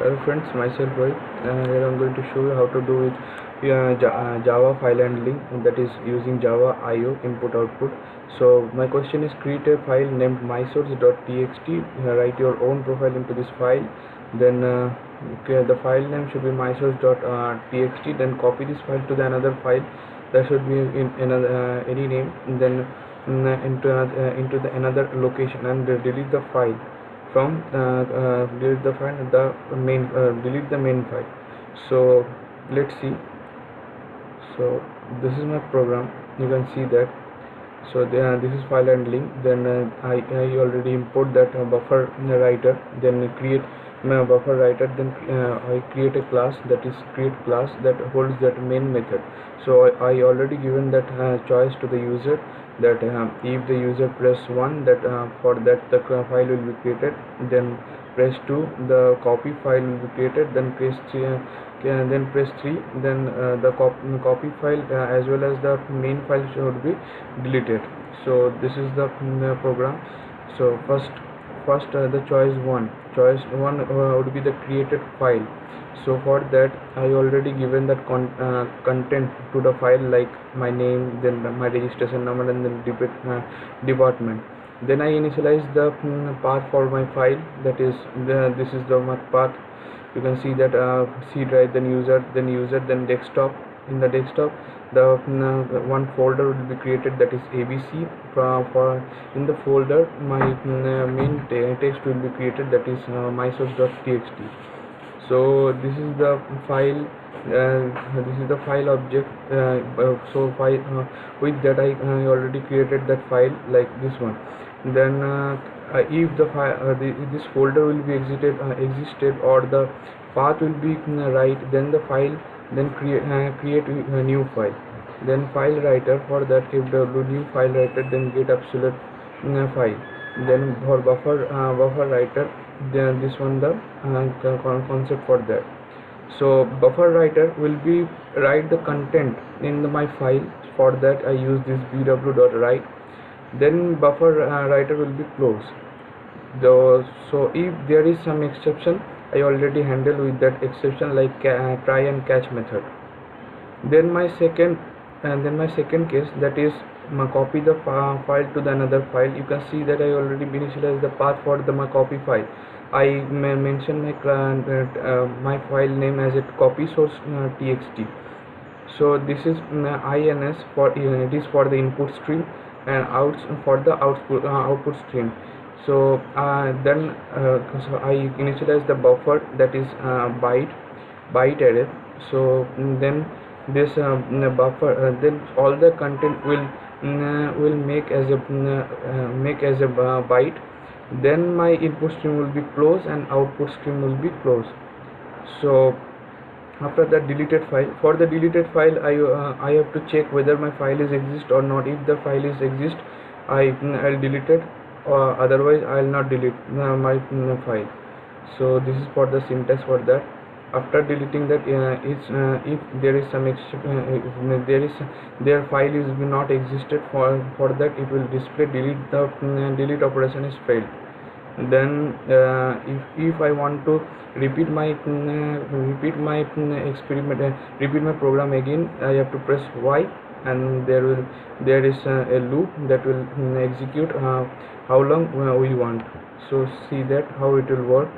Hello friends, myself Rohit. Here I'm going to show you how to do with Java file handling, that is using Java IO input output. So my question is, create a file named mysource.txt. Write your own profile into this file. Then the file name should be mysource.txt. Then copy this file to the another file that should be in another any name. And then into the another location and delete the file from delete the file, the main delete the main file. So let's see. So this is my program, you can see that. So this is file handling. Then I already import that buffer writer, then create my buffer writer. Then I create a class, that is create class, that holds that main method. So I already given that choice to the user, that if the user press 1, that for that the file will be created. Then press 2, the copy file will be created. Then press 3, then press 3, then the copy file as well as the main file should be deleted. So this is the program. So first the choice 1 would be the created file. So for that I already given that content to the file, like my name, then my registration number, and then department. Then I initialize the path for my file, that is this is my path. You can see that C drive, then user, then desktop. In the desktop, the one folder will be created, that is ABC. For in the folder, my main text will be created, that is mysource.txt. So this is the file, this is the file object. So file with that I already created that file like this one. Then if the file this folder will be existed, or the path will be right, then the file, then create a new file. Then file writer, for that if the new file writer, then get absolute file. Then for buffer writer, then this one the concept for that. So buffer writer will be write the content in my file. For that I use this bw.write. Then buffer writer will be close. So if there is some exception, I already handle with that exception, like try and catch method. Then my second case, that is copy the file to the another file. You can see that I already initialized the path for my copy file. I mention my file name as a copy source txt. So this is ins for it is for the input stream, and outs for the output stream. So then so I initialize the buffer, that is byte array. So then this buffer, then all the content will make as a byte. Then my input stream will be closed and output stream will be closed. So after that, deleted file. For the deleted file, I have to check whether my file is exist or not. If the file is exist, I'll delete it, or otherwise I'll not delete my file. So this is for the syntax for that. After deleting that, if there is some if their file is not existed, for that it will display delete. The delete operation is failed. Then if I want to repeat my experiment, repeat my program again, I have to press Y, and there is a loop that will execute how long we want. So see that how it will work.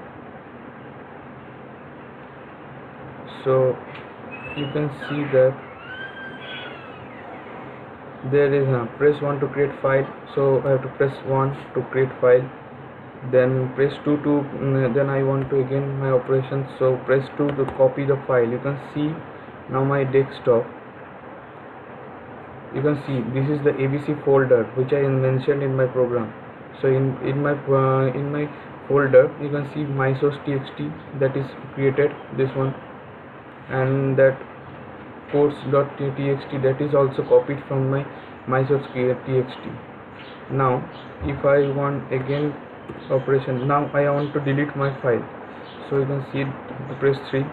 So you can see that there is press 1 to create file. So I have to press 1 to create file, then press 2 to then I want to again my operation. So press 2 to copy the file. You can see now my desktop. You can see this is the ABC folder which I mentioned in my program. So in my folder, you can see mysource.txt, that is created, this one, and that course.txt, that is also copied from my mysource.txt. Now if I want again operation, now I want to delete my file. So you can see press 3.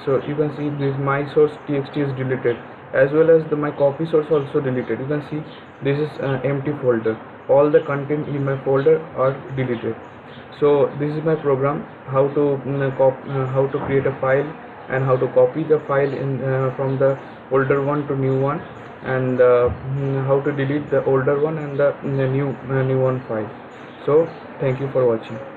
So you can see this mysource.txt is deleted, as well as my copy source also deleted. You can see this is empty folder. All the content in my folder are deleted. So this is my program, how to how to create a file and how to copy the file in from the older one to new one, and how to delete the older one and the new one file. So thank you for watching.